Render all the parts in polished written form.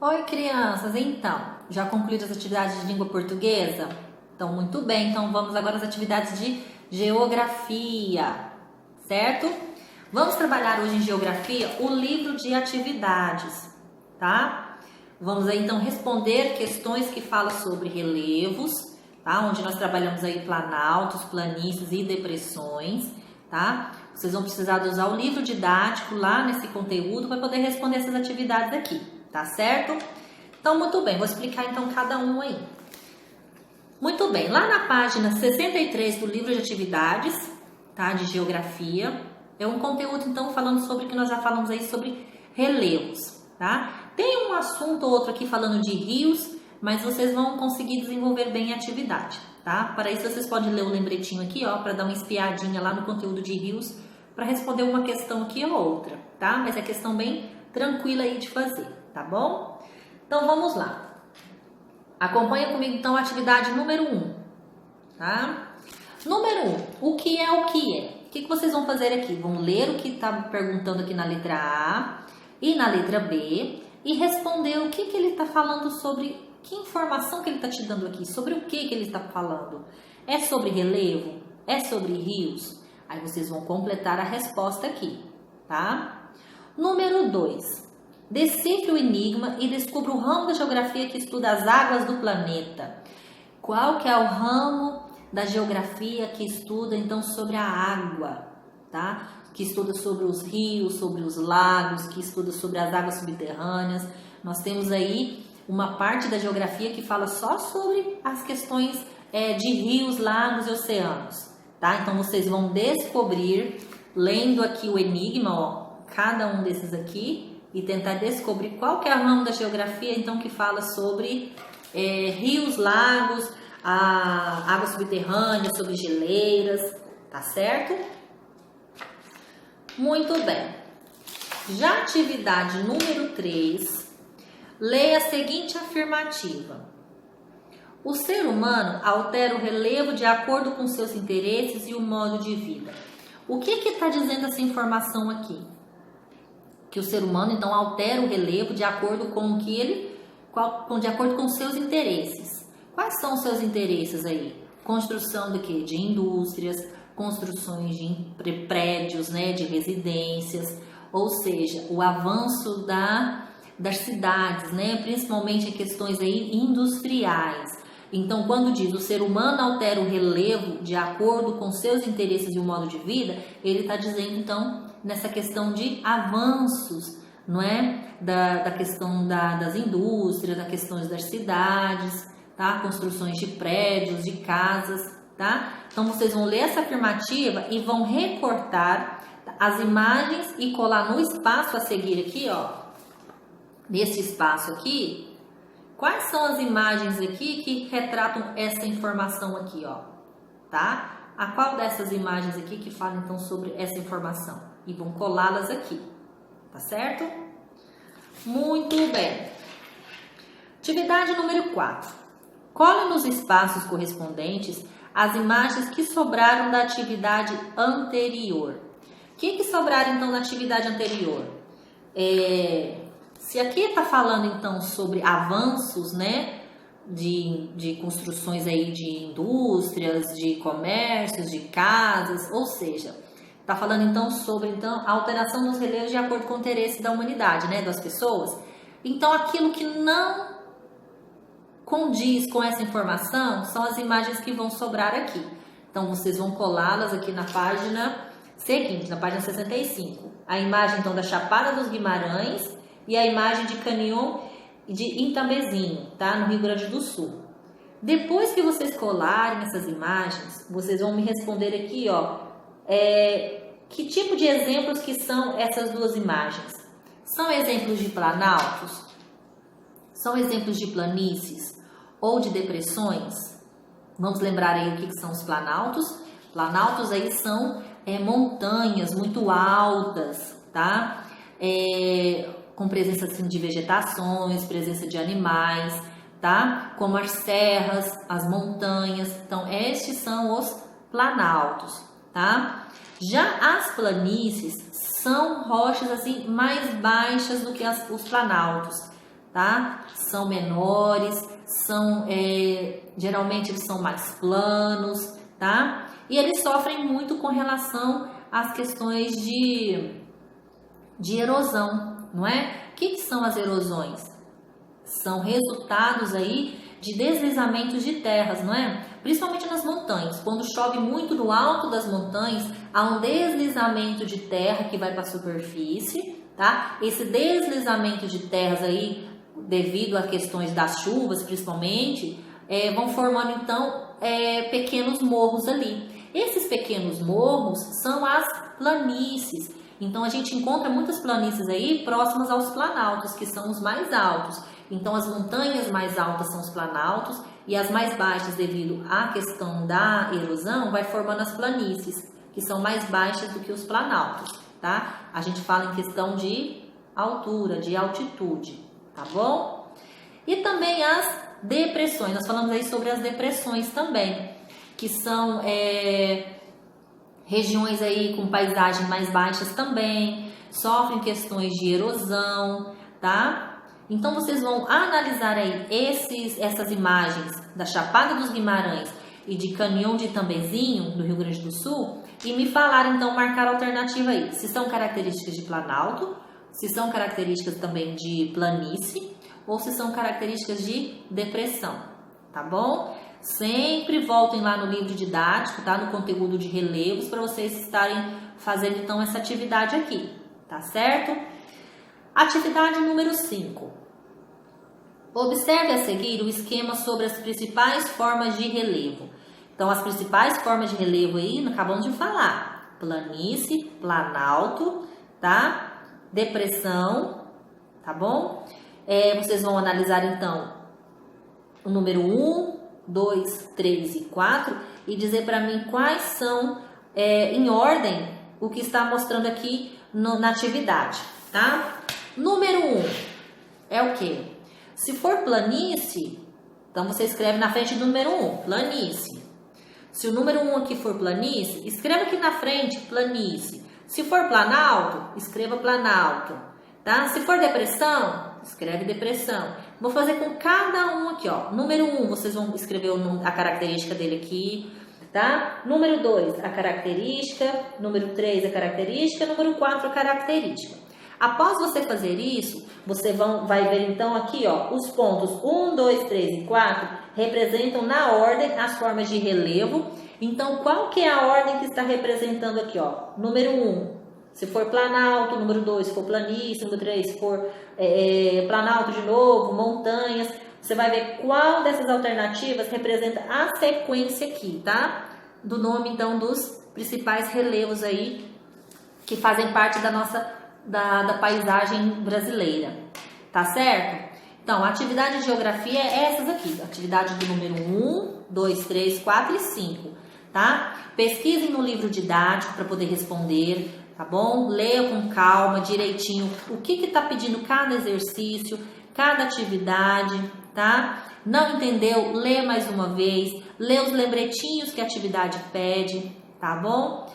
Oi, crianças! Então, já concluíram as atividades de língua portuguesa? Então, muito bem. Então, vamos agora às atividades de geografia, certo? Vamos trabalhar hoje em geografia o livro de atividades, tá? Vamos aí, então, responder questões que falam sobre relevos, tá? Onde nós trabalhamos aí planaltos, planícies e depressões, tá? Vocês vão precisar de usar o livro didático lá nesse conteúdo para poder responder essas atividades aqui. Tá certo? Então, muito bem, vou explicar então cada um aí. Muito bem, lá na página 63 do livro de atividades, tá? De geografia, é um conteúdo então falando sobre o que nós já falamos aí sobre relevos, tá? Tem um assunto ou outro aqui falando de rios, mas vocês vão conseguir desenvolver bem a atividade, tá? Para isso vocês podem ler o lembretinho aqui, ó, para dar uma espiadinha lá no conteúdo de rios, para responder uma questão aqui ou outra, tá? Mas é questão bem tranquila aí de fazer. Tá bom? Então, vamos lá. Acompanha comigo, então, a atividade número 1. Tá? Número 1. O que é o que é? O que vocês vão fazer aqui? Vão ler o que está perguntando aqui na letra A e na letra B e responder o que ele está falando sobre, que informação que ele está te dando aqui, sobre o que ele está falando. É sobre relevo? É sobre rios? Aí vocês vão completar a resposta aqui, tá? Número 2. Decifre o enigma e descubra o ramo da geografia que estuda as águas do planeta. Qual que é o ramo da geografia que estuda, então, sobre a água, tá? Que estuda sobre os rios, sobre os lagos, que estuda sobre as águas subterrâneas. Nós temos aí uma parte da geografia que fala só sobre as questões de rios, lagos e oceanos, tá? Então, vocês vão descobrir, lendo aqui o enigma, ó, cada um desses aqui, e tentar descobrir qual que é o ramo da geografia, então, que fala sobre rios, lagos, águas subterrâneas, sobre geleiras, tá certo? Muito bem. Já a atividade número 3, leia a seguinte afirmativa. O ser humano altera o relevo de acordo com seus interesses e o modo de vida. O que está dizendo essa informação aqui? Que o ser humano, então, altera o relevo de acordo com de acordo com seus interesses. Quais são os seus interesses aí? Construção de quê? De indústrias, construções de prédios, né, de residências, ou seja, o avanço das cidades, né, principalmente em questões aí industriais. Então, quando diz o ser humano altera o relevo de acordo com seus interesses e o modo de vida, ele está dizendo, então, nessa questão de avanços, não é? Da questão das indústrias, da questão das cidades, tá? Construções de prédios, de casas, tá? Então, vocês vão ler essa afirmativa e vão recortar as imagens e colar no espaço a seguir aqui, ó. Nesse espaço aqui, quais são as imagens aqui que retratam essa informação aqui, ó, tá? A qual dessas imagens aqui que fala, então, sobre essa informação? E vão colá-las aqui, tá certo? Muito bem. Atividade número 4. Cole nos espaços correspondentes as imagens que sobraram da atividade anterior. O que sobraram, então, na atividade anterior? Se aqui está falando, então, sobre avanços, né, de construções aí de indústrias, de comércios, de casas, ou seja, está falando, então, sobre a alteração dos relevos de acordo com o interesse da humanidade, né, das pessoas. Então, aquilo que não condiz com essa informação são as imagens que vão sobrar aqui. Então, vocês vão colá-las aqui na página seguinte, na página 65. A imagem, então, da Chapada dos Guimarães e a imagem de Canyon de Intambezinho, tá? No Rio Grande do Sul. Depois que vocês colarem essas imagens, vocês vão me responder aqui, ó, que tipo de exemplos que são essas duas imagens? São exemplos de planaltos? São exemplos de planícies? Ou de depressões? Vamos lembrar aí o que são os planaltos? Planaltos aí são montanhas muito altas, tá? Com presença, assim, de vegetações, presença de animais, tá? Como as serras, as montanhas. Então, estes são os planaltos, tá? Já as planícies são rochas, assim, mais baixas do que os planaltos, tá? São menores, geralmente eles são mais planos, tá? E eles sofrem muito com relação às questões de erosão, não é? O que são as erosões? São resultados aí de deslizamentos de terras, não é? Principalmente nas montanhas. Quando chove muito no alto das montanhas, há um deslizamento de terra que vai para a superfície, tá? Esse deslizamento de terras aí, devido a questões das chuvas, principalmente, vão formando então pequenos morros ali. Esses pequenos morros são as planícies. Então a gente encontra muitas planícies aí próximas aos planaltos, que são os mais altos. Então as montanhas mais altas são os planaltos e as mais baixas, devido à questão da erosão, vai formando as planícies, que são mais baixas do que os planaltos, tá? A gente fala em questão de altura, de altitude, tá bom? E também as depressões, nós falamos aí sobre as depressões também, que são regiões aí com paisagem mais baixas também, sofrem questões de erosão, tá? Então vocês vão analisar aí essas imagens da Chapada dos Guimarães e de Canhão de Itambezinho, no Rio Grande do Sul, e me falar então, marcar a alternativa aí, se são características de planalto, se são características também de planície, ou se são características de depressão, tá bom? Sempre voltem lá no livro didático, tá? No conteúdo de relevos, para vocês estarem fazendo então essa atividade aqui, tá certo? Atividade número 5. Observe a seguir o esquema sobre as principais formas de relevo. Então, as principais formas de relevo aí, acabamos de falar. Planície, planalto, tá? Depressão, tá bom? Vocês vão analisar então o número 1, 2, 3 e 4 e dizer para mim quais são, em ordem, o que está mostrando aqui na atividade, tá? Número 1 é o quê? Se for planície, então você escreve na frente do número 1, planície. Se o número 1 aqui for planície, escreva aqui na frente, planície. Se for planalto, escreva planalto, tá? Se for depressão, escreve depressão. Vou fazer com cada um aqui, ó. Número 1, vocês vão escrever a característica dele aqui, tá? Número 2, a característica. Número 3, a característica. Número 4, a característica. Após você fazer isso, você vai ver então aqui, ó, os pontos 1, 2, 3 e 4 representam na ordem as formas de relevo. Então, qual que é a ordem que está representando aqui, ó? Número 1, se for planalto. Número 2, se for planície. Número 3, se for planalto de novo, montanhas. Você vai ver qual dessas alternativas representa a sequência aqui, tá? Do nome, então, dos principais relevos aí que fazem parte da nossa da paisagem brasileira, tá certo? Então, a atividade de geografia é essas aqui, atividade do número 1, 2, 3, 4 e 5, tá? Pesquisem no livro didático para poder responder, tá bom? Leia com calma, direitinho, o que tá pedindo cada exercício, cada atividade, tá? Não entendeu? Lê mais uma vez, lê os lembretinhos que a atividade pede, tá bom?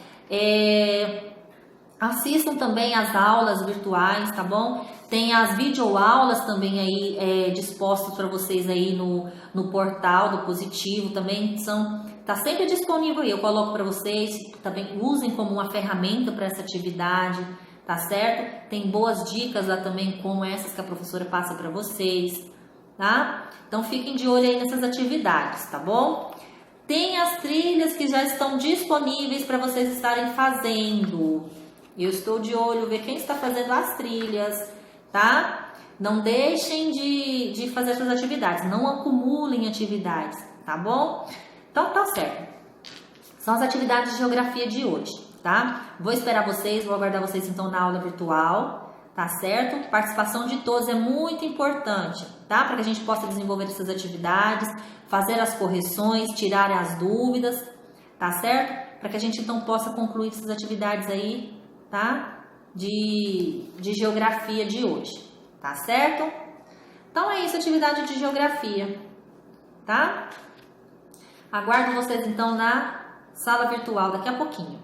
Assistam também as aulas virtuais, tá bom? Tem as videoaulas também aí dispostas para vocês aí no portal do Positivo, também tá sempre disponível aí, eu coloco para vocês, também usem como uma ferramenta para essa atividade, tá certo? Tem boas dicas lá também, como essas que a professora passa para vocês, tá? Então fiquem de olho aí nessas atividades, tá bom? Tem as trilhas que já estão disponíveis para vocês estarem fazendo. Eu estou de olho, ver quem está fazendo as trilhas, tá? Não deixem de fazer essas atividades, não acumulem atividades, tá bom? Então, tá certo. São as atividades de geografia de hoje, tá? Vou esperar vocês, vou aguardar vocês então na aula virtual, tá certo? Participação de todos é muito importante, tá? Para que a gente possa desenvolver essas atividades, fazer as correções, tirar as dúvidas, tá certo? Para que a gente então possa concluir essas atividades aí, tá? De geografia de hoje, tá certo? Então é isso, atividade de geografia, tá? Aguardo vocês então na sala virtual daqui a pouquinho.